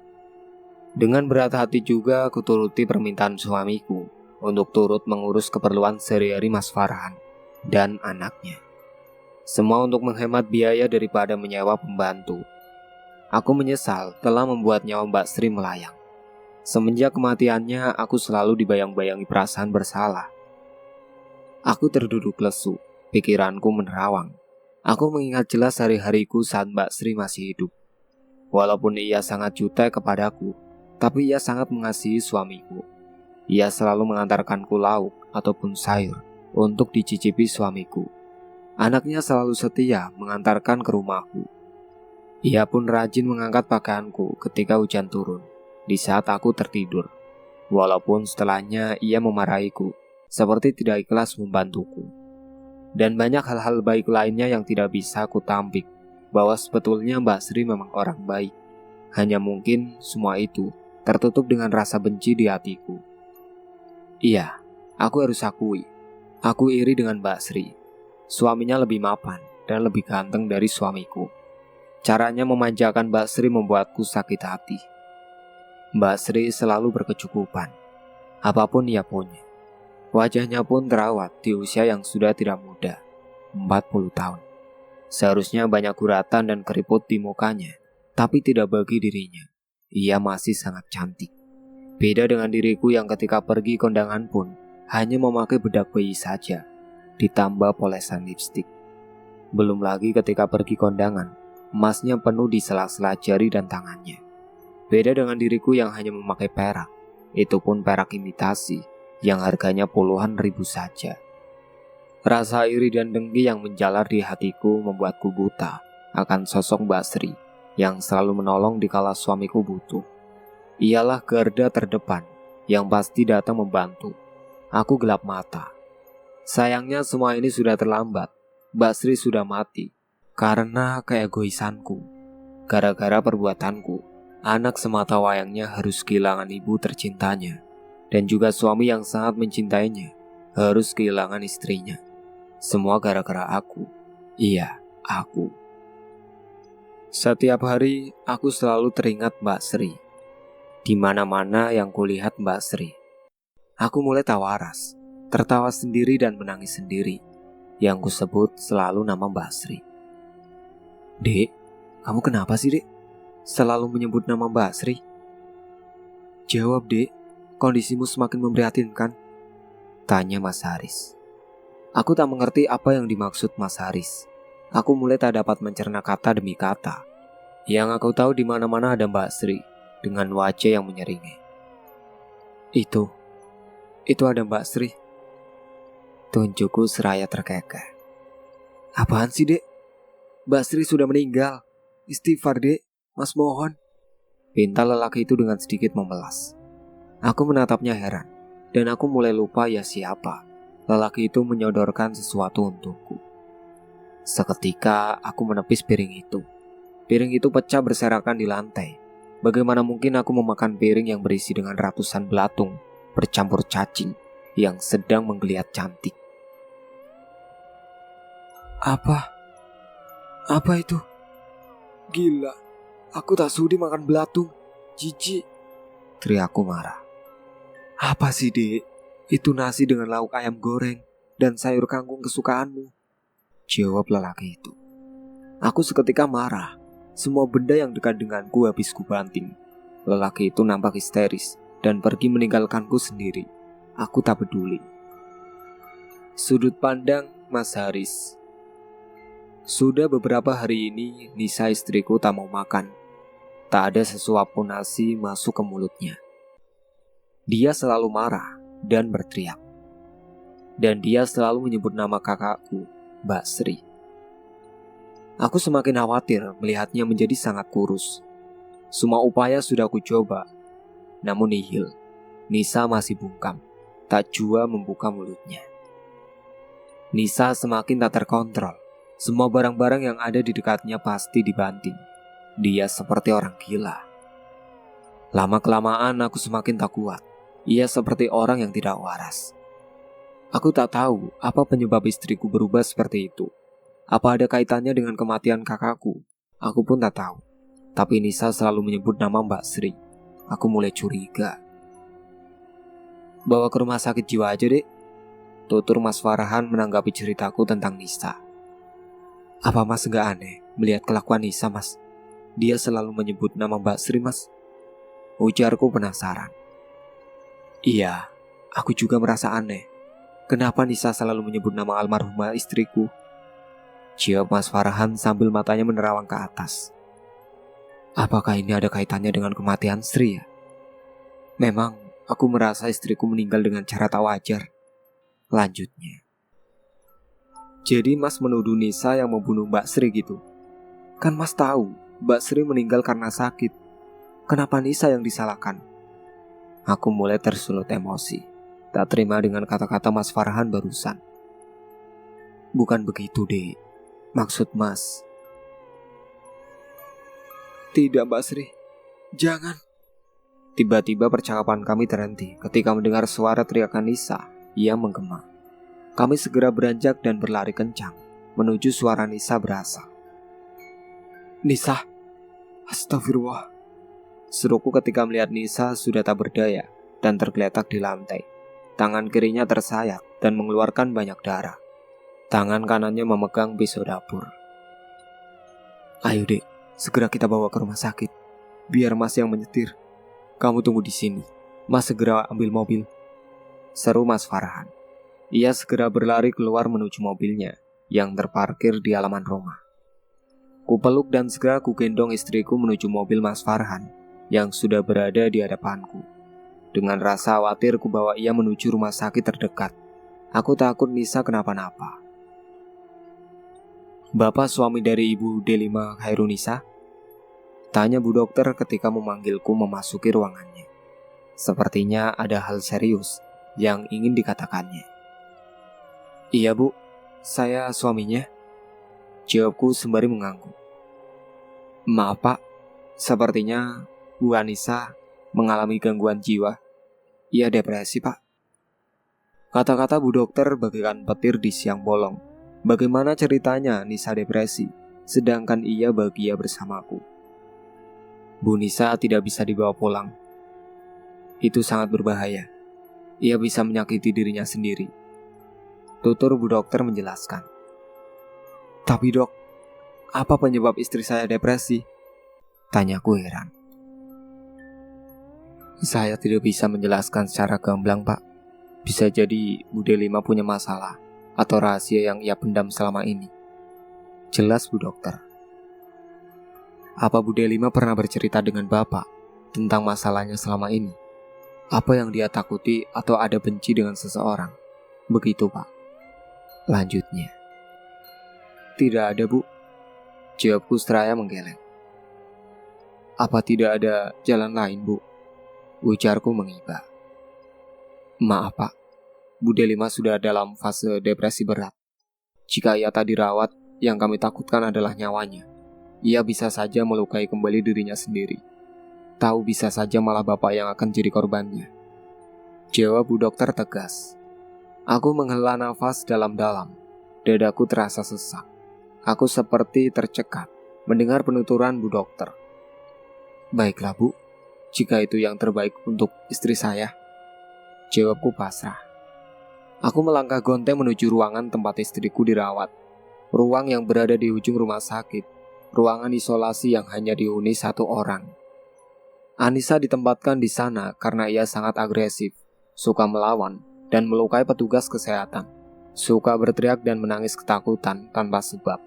A: Dengan berat hati juga aku turuti permintaan suamiku untuk turut mengurus keperluan sehari-hari Mas Farhan dan anaknya. Semua untuk menghemat biaya daripada menyewa pembantu. Aku menyesal telah membuat nyawa Mbak Sri melayang. Semenjak kematiannya, aku selalu dibayang-bayangi perasaan bersalah. Aku terduduk lesu, pikiranku menerawang. Aku mengingat jelas hari-hariku saat Mbak Sri masih hidup. Walaupun ia sangat jutek kepadaku, tapi ia sangat mengasihi suamiku. Ia selalu mengantarkanku lauk ataupun sayur untuk dicicipi suamiku. Anaknya selalu setia mengantarkan ke rumahku. Ia pun rajin mengangkat pakaianku ketika hujan turun, di saat aku tertidur. Walaupun setelahnya ia memarahiku, seperti tidak ikhlas membantuku. Dan banyak hal-hal baik lainnya yang tidak bisa aku tampik, bahwa sebetulnya Mbak Sri memang orang baik. Hanya mungkin semua itu tertutup dengan rasa benci di hatiku. Iya, aku harus akui, aku iri dengan Mbak Sri. Suaminya lebih mapan dan lebih ganteng dari suamiku. Caranya memanjakan Mbak Sri membuatku sakit hati. Mbak Sri selalu berkecukupan, apapun ia punya. Wajahnya pun terawat di usia yang sudah tidak muda, 40 tahun. Seharusnya banyak guratan dan keriput di mukanya, tapi tidak bagi dirinya. Ia masih sangat cantik. Beda dengan diriku yang ketika pergi kondangan pun hanya memakai bedak bayi saja, ditambah polesan lipstik. Belum lagi ketika pergi kondangan, emasnya penuh di sela-sela jari dan tangannya. Beda dengan diriku yang hanya memakai perak, itu pun perak imitasi, yang harganya puluhan ribu saja. Rasa iri dan dengki yang menjalar di hatiku membuatku buta akan sosok Mbak Sri yang selalu menolong dikala suamiku butuh. Ialah garda terdepan yang pasti datang membantu. Aku gelap mata. Sayangnya semua ini sudah terlambat. Mbak Sri sudah mati karena keegoisanku. Gara-gara perbuatanku, anak semata wayangnya harus kehilangan ibu tercintanya. Dan juga suami yang sangat mencintainya harus kehilangan istrinya. Semua gara-gara aku. Iya, aku. Setiap hari aku selalu teringat Mbak Sri. Di mana-mana yang kulihat Mbak Sri, aku mulai tawaras, tertawa sendiri dan menangis sendiri. Yang kusebut selalu nama Mbak Sri. Dek, kamu kenapa sih, Dek? Selalu menyebut nama Mbak Sri? Jawab, Dek. Kondisimu semakin memprihatinkan, tanya Mas Haris. Aku tak mengerti apa yang dimaksud Mas Haris. Aku mulai tak dapat mencerna kata demi kata. Yang aku tahu di mana-mana ada Mbak Sri dengan wajah yang menyeringai. Itu ada Mbak Sri. Tunjukku seraya terkekeh. Apaan sih, Dek? Mbak Sri sudah meninggal. Istighfar, Dek. Mas mohon. Pinta lelaki itu dengan sedikit memelas. Aku menatapnya heran, dan aku mulai lupa ya siapa. Lelaki itu menyodorkan sesuatu untukku. Seketika aku menepis piring itu. Piring itu pecah berserakan di lantai. Bagaimana mungkin aku memakan piring yang berisi dengan ratusan belatung bercampur cacing yang sedang menggeliat cantik? Apa itu? Gila, aku tak sudi makan belatung. Jijik, teriakku marah. Apa sih, Dek? Itu nasi dengan lauk ayam goreng dan sayur kangkung kesukaanmu, jawab lelaki itu. Aku seketika marah. Semua benda yang dekat denganku habis kubanting. Lelaki itu nampak histeris dan pergi meninggalkanku sendiri. Aku tak peduli. Sudut pandang Mas Haris. Sudah beberapa hari ini Nisa istriku tak mau makan. Tak ada sesuap pun nasi masuk ke mulutnya. Dia selalu marah dan berteriak. Dan dia selalu menyebut nama kakakku, Mbak Sri. Aku semakin khawatir melihatnya menjadi sangat kurus. Semua upaya sudah aku coba, namun nihil. Nisa masih bungkam, tak jua membuka mulutnya. Nisa semakin tak terkontrol. Semua barang-barang yang ada di dekatnya pasti dibanting. Dia seperti orang gila. Lama-kelamaan aku semakin tak kuat. Ia seperti orang yang tidak waras. Aku tak tahu apa penyebab istriku berubah seperti itu. Apa ada kaitannya dengan kematian kakakku? Aku pun tak tahu. Tapi Nisa selalu menyebut nama Mbak Sri. Aku mulai curiga. Bawa ke rumah sakit jiwa aja deh, tutur Mas Farhan menanggapi ceritaku tentang Nisa. Apa Mas gak aneh melihat kelakuan Nisa, Mas? Dia selalu menyebut nama Mbak Sri, Mas. Ujarku penasaran. Iya, aku juga merasa aneh. Kenapa Nisa selalu menyebut nama almarhumah istriku? Jawab Mas Farhan sambil matanya menerawang ke atas. Apakah ini ada kaitannya dengan kematian Sri ya? Memang aku merasa istriku meninggal dengan cara tak wajar. Lanjutnya. Jadi Mas menuduh Nisa yang membunuh Mbak Sri gitu? Kan Mas tahu Mbak Sri meninggal karena sakit. Kenapa Nisa yang disalahkan? Aku mulai tersulut emosi. Tak terima dengan kata-kata Mas Farhan barusan. Bukan begitu, Dek. Maksud Mas. Tidak, Mbak Sri. Jangan. Tiba-tiba percakapan kami terhenti ketika mendengar suara teriakan Nisa. Ia menggema. Kami segera beranjak dan berlari kencang menuju suara Nisa berasal. Nisa. Astagfirullah. Seruku ketika melihat Nisa sudah tak berdaya dan tergeletak di lantai. Tangan kirinya tersayat dan mengeluarkan banyak darah. Tangan kanannya memegang pisau dapur. Ayo dek, segera kita bawa ke rumah sakit. Biar Mas yang menyetir. Kamu tunggu di sini. Mas segera ambil mobil. Seru Mas Farhan. Ia segera berlari keluar menuju mobilnya yang terparkir di halaman rumah. Kupeluk dan segera kugendong istriku menuju mobil Mas Farhan yang sudah berada di hadapanku. Dengan rasa khawatir kubawa ia menuju rumah sakit terdekat. Aku takut Nisa kenapa-napa. Bapak suami dari Ibu Delima Khairunisa? Tanya Bu Dokter ketika memanggilku memasuki ruangannya. Sepertinya ada hal serius yang ingin dikatakannya. Iya Bu, saya suaminya. Jawabku sembari mengangguk. Maaf Pak, sepertinya Bu Anissa mengalami gangguan jiwa. Ia depresi Pak. Kata-kata Bu Dokter bagaikan petir di siang bolong. Bagaimana ceritanya Nisa depresi, sedangkan ia bahagia bersamaku. Bu Nisa tidak bisa dibawa pulang. Itu sangat berbahaya. Ia bisa menyakiti dirinya sendiri. Tutur Bu Dokter menjelaskan. Tapi dok, apa penyebab istri saya depresi? Tanyaku heran. Saya tidak bisa menjelaskan secara gamblang Pak. Bisa jadi Bu Delima punya masalah atau rahasia yang ia pendam selama ini. Jelas Bu Dokter. Apa Bu Delima pernah bercerita dengan Bapak tentang masalahnya selama ini? Apa yang dia takuti atau ada benci dengan seseorang? Begitu Pak. Lanjutnya. Tidak ada Bu. Jawabku seraya menggeleng. Apa tidak ada jalan lain Bu? Ujarku mengiba. Maaf Pak, Bu Delima sudah dalam fase depresi berat. Jika ia tak dirawat, yang kami takutkan adalah nyawanya. Ia bisa saja melukai kembali dirinya sendiri. Tahu bisa saja malah Bapak yang akan jadi korbannya. Jawab Bu Dokter tegas. Aku menghela nafas dalam-dalam. Dadaku terasa sesak. Aku seperti tercekat mendengar penuturan Bu Dokter. Baiklah Bu, jika itu yang terbaik untuk istri saya. Jawabku pasrah. Aku melangkah gonteng menuju ruangan tempat istriku dirawat. Ruang yang berada di ujung rumah sakit. Ruangan isolasi yang hanya dihuni satu orang. Anissa ditempatkan di sana karena ia sangat agresif, suka melawan, dan melukai petugas kesehatan. Suka berteriak dan menangis ketakutan tanpa sebab.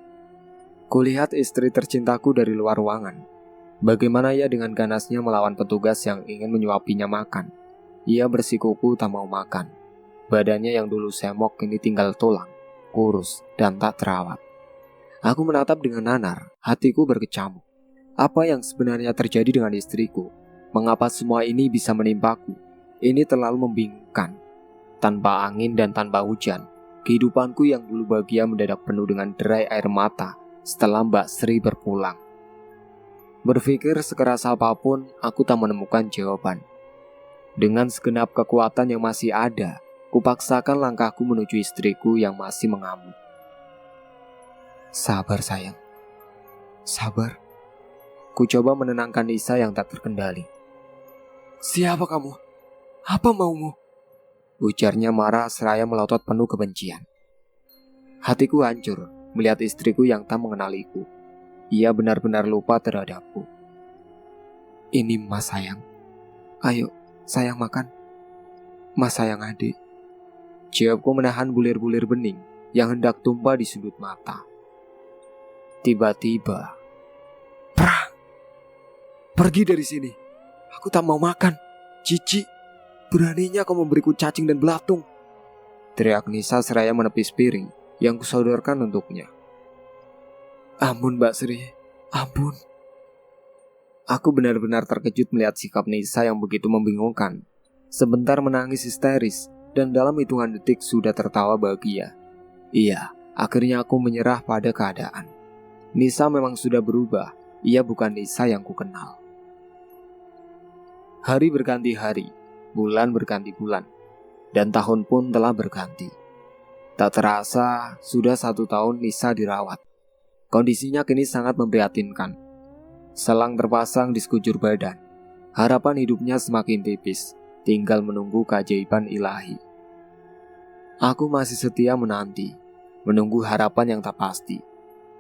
A: Kulihat istri tercintaku dari luar ruangan. Bagaimana ia dengan ganasnya melawan petugas yang ingin menyuapinya makan. Ia bersikuku tak mau makan. Badannya yang dulu semok kini tinggal tulang, kurus, dan tak terawat. Aku menatap dengan nanar, hatiku berkecamuk. Apa yang sebenarnya terjadi dengan istriku? Mengapa semua ini bisa menimpaku? Ini terlalu membingungkan. Tanpa angin dan tanpa hujan, Kehidupanku yang dulu bahagia mendadak penuh dengan derai air mata setelah Mbak Sri berpulang. Berpikir sekeras apapun, aku tak menemukan jawaban. Dengan segenap kekuatan yang masih ada, kupaksakan langkahku menuju istriku yang masih mengamuk. Sabar sayang, sabar. Ku coba menenangkan Nisa yang tak terkendali. Siapa kamu? Apa maumu? Ujarnya marah seraya melotot penuh kebencian. Hatiku hancur melihat istriku yang tak mengenaliku. Ia benar-benar lupa terhadapku. Ini Mas sayang. Ayo, sayang makan. Mas sayang adik. Jawabku menahan bulir-bulir bening yang hendak tumpah di sudut mata. Tiba-tiba, perang! Pergi dari sini. Aku tak mau makan. Cici, beraninya kau memberiku cacing dan belatung. Teriak Nisa seraya menepis piring yang kusodorkan untuknya. Ampun Mbak Sri, ampun. Aku benar-benar terkejut melihat sikap Nisa yang begitu membingungkan. Sebentar menangis histeris dan dalam hitungan detik sudah tertawa bahagia. Iya, akhirnya aku menyerah pada keadaan. Nisa memang sudah berubah, ia bukan Nisa yang kukenal. Hari berganti hari, bulan berganti bulan, dan tahun pun telah berganti. Tak terasa, sudah 1 tahun Nisa dirawat. Kondisinya kini sangat memprihatinkan. Selang terpasang di sekujur badan. Harapan hidupnya semakin tipis, tinggal menunggu keajaiban ilahi. Aku masih setia menanti, menunggu harapan yang tak pasti.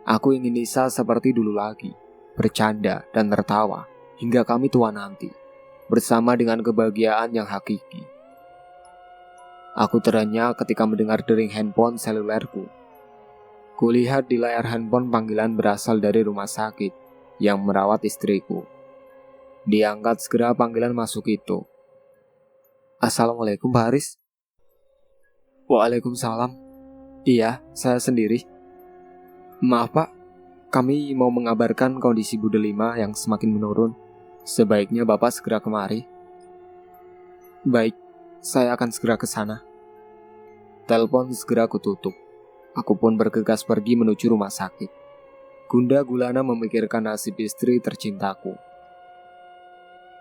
A: Aku ingin Nisa seperti dulu lagi, bercanda dan tertawa, hingga kami tua nanti, bersama dengan kebahagiaan yang hakiki. Aku terenyah ketika mendengar dering handphone selulerku. Kulihat di layar handphone panggilan berasal dari rumah sakit yang merawat istriku. Diangkat segera panggilan masuk itu. Assalamualaikum Pak Haris. Waalaikumsalam. Iya, saya sendiri. Maaf Pak, kami mau mengabarkan kondisi Bu Delima yang semakin menurun. Sebaiknya Bapak segera kemari. Baik, saya akan segera ke sana. Telepon segera kututup. Aku pun bergegas pergi menuju rumah sakit. Gundah gulana memikirkan nasib istri tercintaku.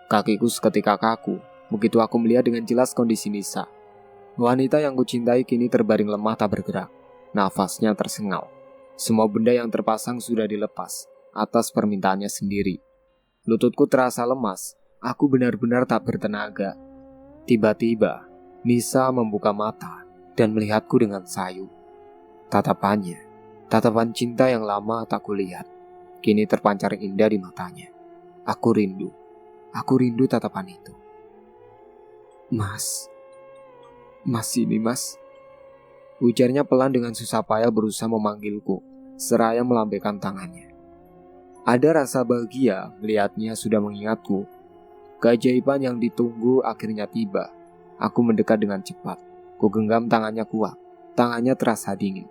A: Kakiku seketika kaku begitu aku melihat dengan jelas kondisi Nisa. Wanita yang kucintai kini terbaring lemah tak bergerak. Nafasnya tersengal. Semua benda yang terpasang sudah dilepas atas permintaannya sendiri. Lututku terasa lemas. Aku benar-benar tak bertenaga. Tiba-tiba, Nisa membuka mata dan melihatku dengan sayu. Tatapannya, tatapan cinta yang lama tak kulihat, kini terpancar indah di matanya. Aku rindu tatapan itu. Mas ini mas. Ujarnya pelan dengan susah payah berusaha memanggilku, seraya melambaikan tangannya. Ada rasa bahagia melihatnya sudah mengingatku. Keajaiban yang ditunggu akhirnya tiba. Aku mendekat dengan cepat. Ku genggam tangannya kuat. Tangannya terasa dingin.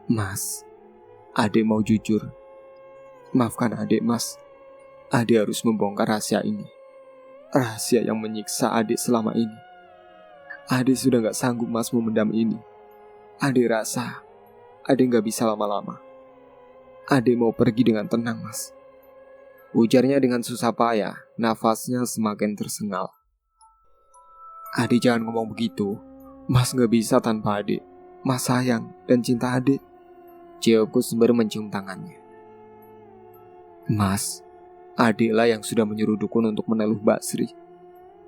A: Mas, adik mau jujur. Maafkan adik mas. Adik harus membongkar rahasia ini. Rahasia yang menyiksa adik selama ini. Adik sudah gak sanggup mas memendam ini. Adik rasa adik gak bisa lama-lama. Adik mau pergi dengan tenang mas. Ujarnya dengan susah payah. Nafasnya semakin tersengal. Adik jangan ngomong begitu. Mas gak bisa tanpa adik. Mas sayang dan cinta adik. Jawabku sembari mencium tangannya. Mas, adiklah yang sudah menyuruh dukun untuk meneluh Mbak Sri.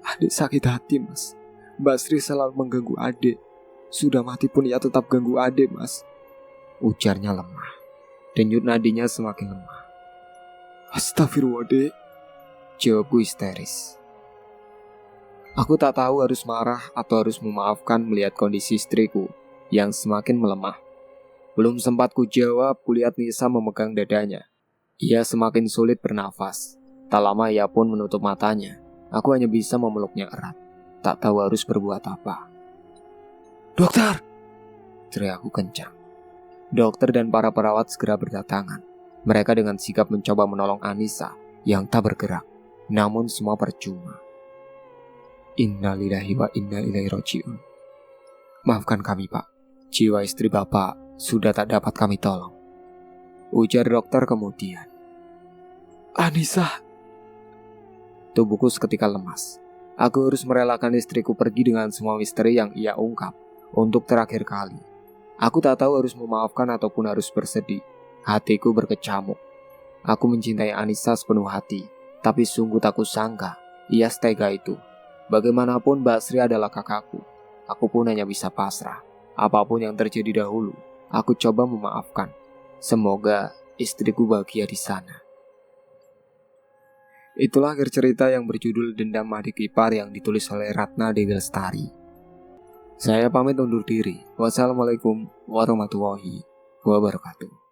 A: Adik sakit hati mas. Mbak Sri selalu mengganggu adik. Sudah mati pun ia tetap ganggu adik mas. Ujarnya lemah. Denyut nadinya semakin lemah. Astagfirullah dek. Jawabku histeris. Aku tak tahu harus marah atau harus memaafkan melihat kondisi istriku yang semakin melemah. Belum sempat ku jawab, kulihat Nisa memegang dadanya. Ia semakin sulit bernafas. Tak lama ia pun menutup matanya. Aku hanya bisa memeluknya erat. Tak tahu harus berbuat apa. Dokter! Teriakku kencang. Dokter dan para perawat segera berdatangan. Mereka dengan sigap mencoba menolong Anissa yang tak bergerak. Namun semua percuma. Innalillahi wa inna ilaihi raji'un. Maafkan kami Pak. Jiwa istri Bapak sudah tak dapat kami tolong, ujar dokter kemudian. Anissa. Tubuhku seketika lemas. Aku harus merelakan istriku pergi dengan semua misteri yang ia ungkap untuk terakhir kali. Aku tak tahu harus memaafkan ataupun harus bersedih. Hatiku berkecamuk. Aku mencintai Anissa sepenuh hati, tapi sungguh tak kusangka ia setega itu. Bagaimanapun Mbak Sri adalah kakakku. Aku pun hanya bisa pasrah. Apapun yang terjadi dahulu, aku coba memaafkan. Semoga istriku bahagia di sana. Itulah akhir cerita yang berjudul Dendam Adik Ipar yang ditulis oleh Ratna Dewi Lestari. Saya pamit undur diri. Wassalamualaikum warahmatullahi wabarakatuh.